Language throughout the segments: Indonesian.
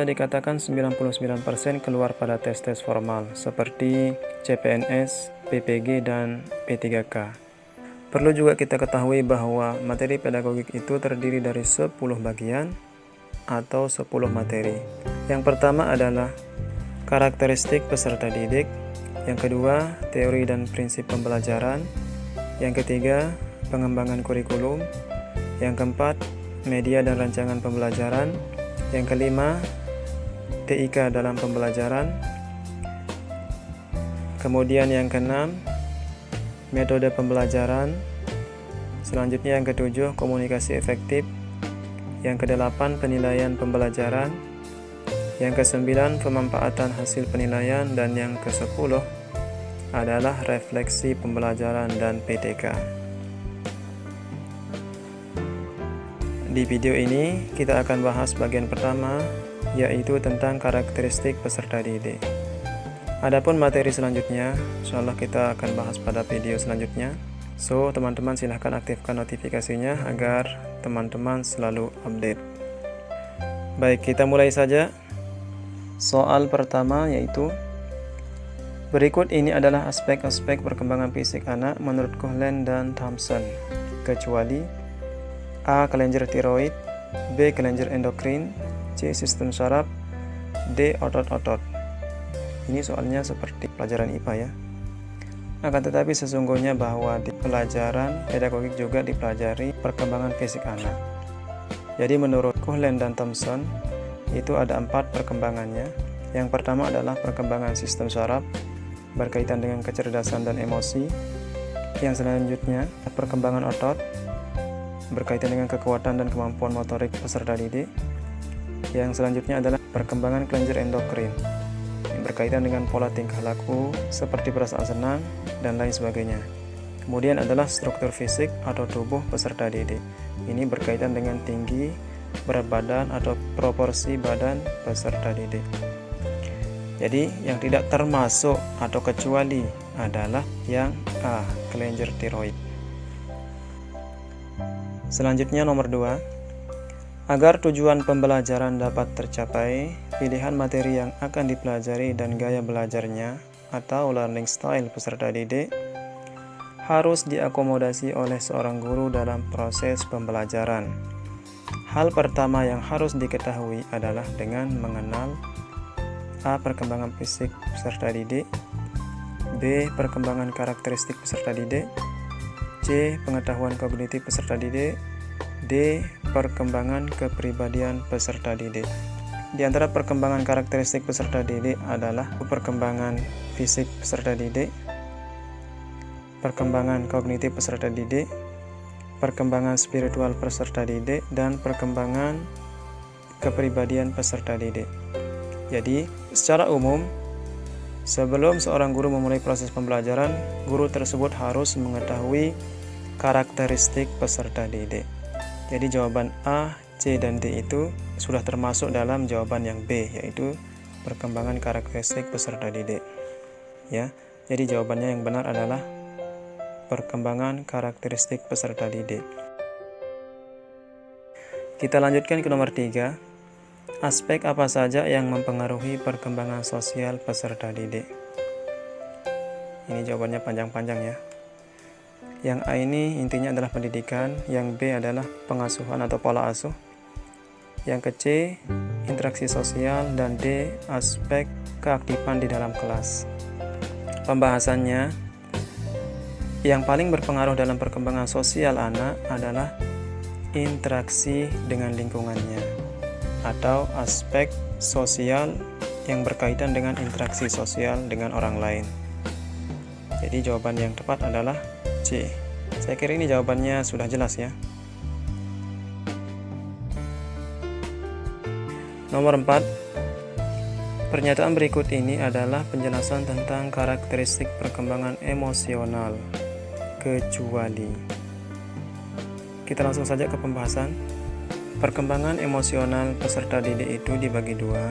bisa dikatakan 99% keluar pada tes-tes formal seperti CPNS, PPG, dan P3K. Perlu juga kita ketahui bahwa materi pedagogik itu terdiri dari 10 bagian atau 10 materi. Yang pertama adalah karakteristik peserta didik, yang kedua teori dan prinsip pembelajaran, yang ketiga pengembangan kurikulum, yang keempat media dan rancangan pembelajaran, yang kelima TIK dalam pembelajaran, kemudian yang keenam metode pembelajaran, selanjutnya yang ketujuh komunikasi efektif, yang kedelapan penilaian pembelajaran, yang kesembilan pemanfaatan hasil penilaian, dan yang kesepuluh adalah refleksi pembelajaran dan PTK. Di video ini kita akan bahas bagian pertama, yaitu tentang karakteristik peserta didik. Adapun materi selanjutnya, insyaallah kita akan bahas pada video selanjutnya. So, teman-teman silahkan aktifkan notifikasinya agar teman-teman selalu update. Baik, kita mulai saja. Soal pertama yaitu, berikut ini adalah aspek-aspek perkembangan fisik anak menurut Coughlin dan Thompson, kecuali A. Kelenjar tiroid, B. Kelenjar endokrin, C. Sistem saraf, D. Otot-otot. Ini soalnya seperti pelajaran IPA ya. Akan tetapi sesungguhnya bahwa di pelajaran pedagogik juga dipelajari perkembangan fisik anak. Jadi menurut Coughlin dan Thompson itu ada 4 perkembangannya. Yang pertama adalah perkembangan sistem saraf berkaitan dengan kecerdasan dan emosi. Yang selanjutnya perkembangan otot berkaitan dengan kekuatan dan kemampuan motorik peserta didik. Yang selanjutnya adalah perkembangan kelenjar endokrin yang berkaitan dengan pola tingkah laku seperti perasaan senang dan lain sebagainya. Kemudian adalah struktur fisik atau tubuh peserta didik. Ini berkaitan dengan tinggi, berat badan atau proporsi badan peserta didik. Jadi yang tidak termasuk atau kecuali adalah yang A. Kelenjar tiroid. Selanjutnya nomor 2. Agar tujuan pembelajaran dapat tercapai, pilihan materi yang akan dipelajari dan gaya belajarnya atau learning style peserta didik harus diakomodasi oleh seorang guru dalam proses pembelajaran. Hal pertama yang harus diketahui adalah dengan mengenal A. Perkembangan fisik peserta didik, B. Perkembangan karakteristik peserta didik, C. Pengetahuan kognitif peserta didik, D. Perkembangan kepribadian peserta didik. Di antara perkembangan karakteristik peserta didik adalah perkembangan fisik peserta didik, perkembangan kognitif peserta didik, perkembangan spiritual peserta didik, dan perkembangan kepribadian peserta didik. Jadi, secara umum, sebelum seorang guru memulai proses pembelajaran, guru tersebut harus mengetahui karakteristik peserta didik. Jadi jawaban A, C, dan D itu sudah termasuk dalam jawaban yang B, yaitu perkembangan karakteristik peserta didik. Ya, jadi jawabannya yang benar adalah perkembangan karakteristik peserta didik. Kita lanjutkan ke nomor 3. Aspek apa saja yang mempengaruhi perkembangan sosial peserta didik? Ini jawabannya panjang-panjang ya. Yang A ini intinya adalah pendidikan, yang B adalah pengasuhan atau pola asuh, yang ke C interaksi sosial, dan D aspek keaktifan di dalam kelas. Pembahasannya, yang paling berpengaruh dalam perkembangan sosial anak adalah interaksi dengan lingkungannya atau aspek sosial yang berkaitan dengan interaksi sosial dengan orang lain. Jadi jawaban yang tepat adalah C. Saya kira ini jawabannya sudah jelas ya. Nomor 4. Pernyataan berikut ini adalah penjelasan tentang karakteristik perkembangan emosional, kecuali. Kita langsung saja ke pembahasan. Perkembangan emosional peserta didik itu dibagi dua.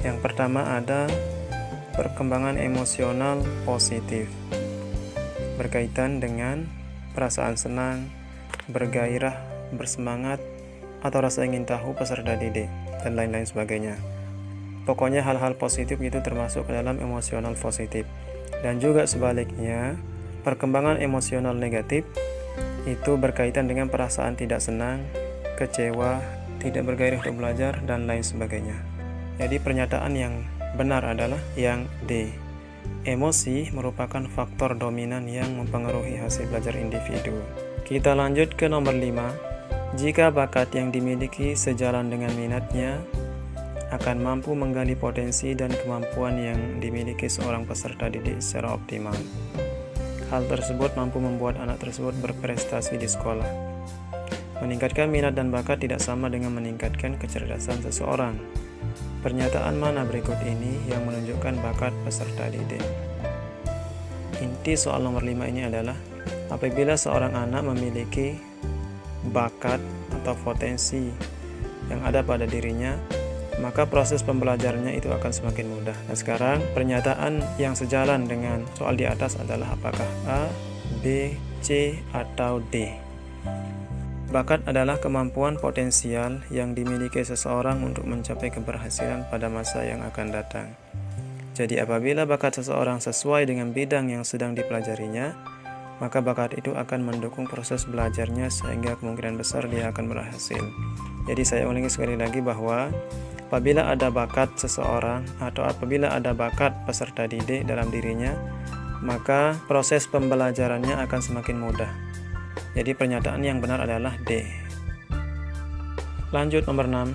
Yang pertama ada perkembangan emosional positif, berkaitan dengan perasaan senang, bergairah, bersemangat, atau rasa ingin tahu peserta didik, dan lain-lain sebagainya. Pokoknya hal-hal positif itu termasuk ke dalam emosional positif. Dan juga sebaliknya, perkembangan emosional negatif itu berkaitan dengan perasaan tidak senang, kecewa, tidak bergairah untuk belajar, dan lain sebagainya. Jadi pernyataan yang benar adalah yang D. Emosi merupakan faktor dominan yang mempengaruhi hasil belajar individu. Kita lanjut ke nomor 5. Jika bakat yang dimiliki sejalan dengan minatnya, akan mampu menggali potensi dan kemampuan yang dimiliki seorang peserta didik secara optimal. Hal tersebut mampu membuat anak tersebut berprestasi di sekolah. Meningkatkan minat dan bakat tidak sama dengan meningkatkan kecerdasan seseorang. Pernyataan mana berikut ini yang menunjukkan bakat peserta didik? Inti soal nomor 5 ini adalah apabila seorang anak memiliki bakat atau potensi yang ada pada dirinya, maka proses pembelajarannya itu akan semakin mudah. Nah sekarang pernyataan yang sejalan dengan soal di atas adalah apakah A, B, C, atau D. Bakat adalah kemampuan potensial yang dimiliki seseorang untuk mencapai keberhasilan pada masa yang akan datang. Jadi apabila bakat seseorang sesuai dengan bidang yang sedang dipelajarinya, maka bakat itu akan mendukung proses belajarnya sehingga kemungkinan besar dia akan berhasil. Jadi saya ulangi sekali lagi bahwa apabila ada bakat seseorang atau apabila ada bakat peserta didik dalam dirinya, maka proses pembelajarannya akan semakin mudah. Jadi pernyataan yang benar adalah D. Lanjut nomor 6.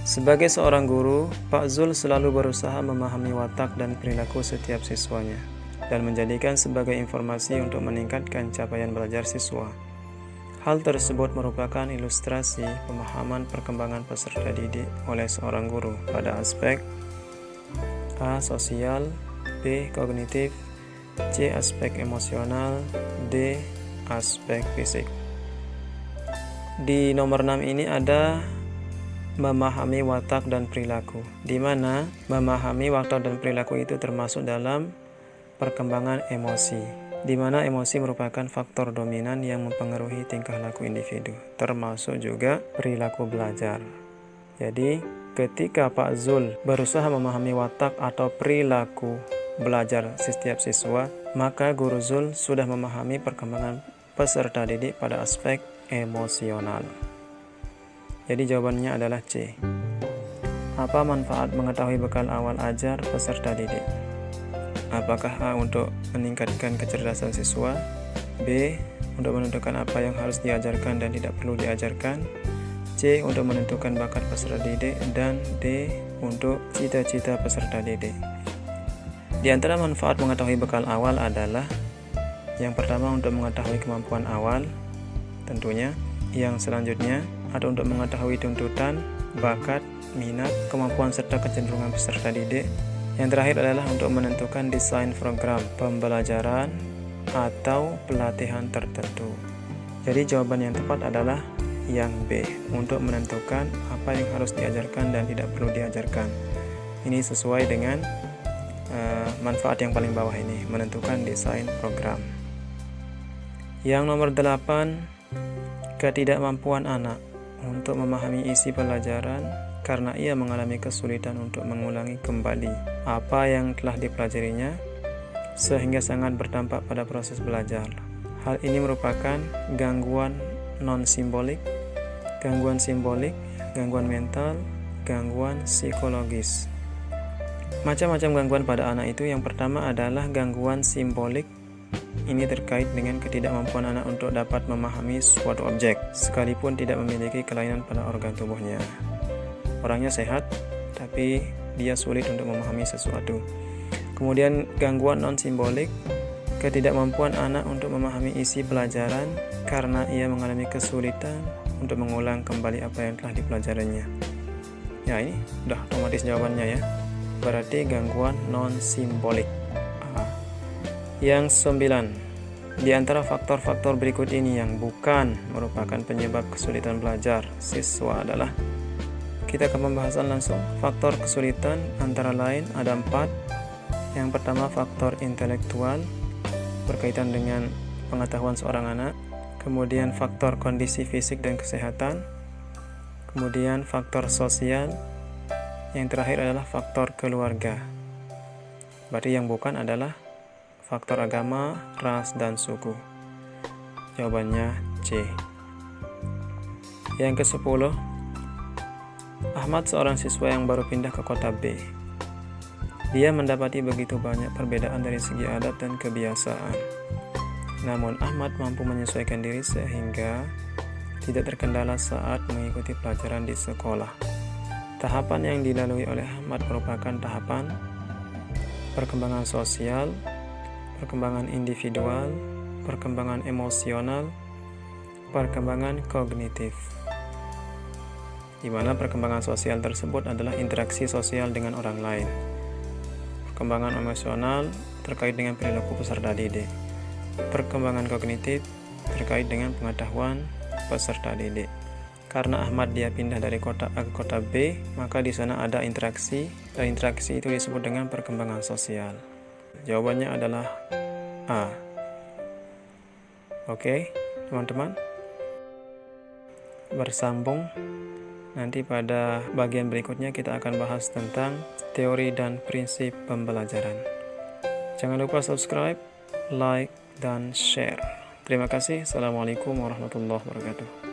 Sebagai seorang guru, Pak Zul selalu berusaha memahami watak dan perilaku setiap siswanya dan menjadikan sebagai informasi untuk meningkatkan capaian belajar siswa. Hal tersebut merupakan ilustrasi pemahaman perkembangan peserta didik oleh seorang guru pada aspek A. Sosial, B. Kognitif, C. Aspek emosional, D. Aspek fisik. Di nomor 6 ini ada memahami watak dan perilaku, di mana memahami watak dan perilaku itu termasuk dalam perkembangan emosi, di mana emosi merupakan faktor dominan yang mempengaruhi tingkah laku individu, termasuk juga perilaku belajar. Jadi, ketika Pak Zul berusaha memahami watak atau perilaku belajar setiap siswa, maka Guru Zul sudah memahami perkembangan peserta didik pada aspek emosional. Jadi jawabannya adalah C. Apa manfaat mengetahui bekal awal ajar peserta didik? Apakah A untuk meningkatkan kecerdasan siswa, B untuk menentukan apa yang harus diajarkan dan tidak perlu diajarkan, C untuk menentukan bakat peserta didik, dan D untuk cita-cita peserta didik. Di antara manfaat mengetahui bekal awal adalah yang pertama untuk mengetahui kemampuan awal, tentunya. Yang selanjutnya ada untuk mengetahui tuntutan, bakat, minat, kemampuan serta kecenderungan peserta didik. Yang terakhir adalah untuk menentukan desain program pembelajaran atau pelatihan tertentu. Jadi jawaban yang tepat adalah yang B, untuk menentukan apa yang harus diajarkan dan tidak perlu diajarkan. Ini sesuai dengan manfaat yang paling bawah ini, menentukan desain program. Yang nomor 8, ketidakmampuan anak untuk memahami isi pelajaran karena ia mengalami kesulitan untuk mengulangi kembali apa yang telah dipelajarinya sehingga sangat berdampak pada proses belajar. Hal ini merupakan gangguan non-simbolik, gangguan simbolik, gangguan mental, gangguan psikologis. Macam-macam gangguan pada anak itu, yang pertama adalah gangguan simbolik. Ini terkait dengan ketidakmampuan anak untuk dapat memahami suatu objek, sekalipun tidak memiliki kelainan pada organ tubuhnya. Orangnya sehat, tapi dia sulit untuk memahami sesuatu. Kemudian gangguan non-simbolik, ketidakmampuan anak untuk memahami isi pelajaran karena ia mengalami kesulitan untuk mengulang kembali apa yang telah dipelajarinya. Ya, ini udah otomatis jawabannya ya. Berarti gangguan non-simbolik. Yang 9, di antara faktor-faktor berikut ini yang bukan merupakan penyebab kesulitan belajar siswa adalah, kita ke pembahasan langsung. Faktor kesulitan antara lain ada 4. Yang pertama, faktor intelektual berkaitan dengan pengetahuan seorang anak. Kemudian faktor kondisi fisik dan kesehatan. Kemudian faktor sosial. Yang terakhir adalah faktor keluarga. Berarti yang bukan adalah faktor agama, ras, dan suku. Jawabannya C. Yang ke-10, Ahmad seorang siswa yang baru pindah ke kota B. Dia mendapati begitu banyak perbedaan dari segi adat dan kebiasaan. Namun Ahmad mampu menyesuaikan diri sehingga tidak terkendala saat mengikuti pelajaran di sekolah. Tahapan yang dilalui oleh Ahmad merupakan tahapan perkembangan sosial, perkembangan individual, perkembangan emosional, perkembangan kognitif. Di mana perkembangan sosial tersebut adalah interaksi sosial dengan orang lain. Perkembangan emosional terkait dengan perilaku peserta didik. Perkembangan kognitif terkait dengan pengetahuan peserta didik. Karena Ahmad dia pindah dari kota A ke kota B, maka di sana ada interaksi, dan interaksi itu disebut dengan perkembangan sosial. Jawabannya adalah A. Oke, teman-teman. Bersambung, nanti pada bagian berikutnya kita akan bahas tentang teori dan prinsip pembelajaran. Jangan lupa subscribe, like, dan share. Terima kasih. Assalamualaikum warahmatullahi wabarakatuh.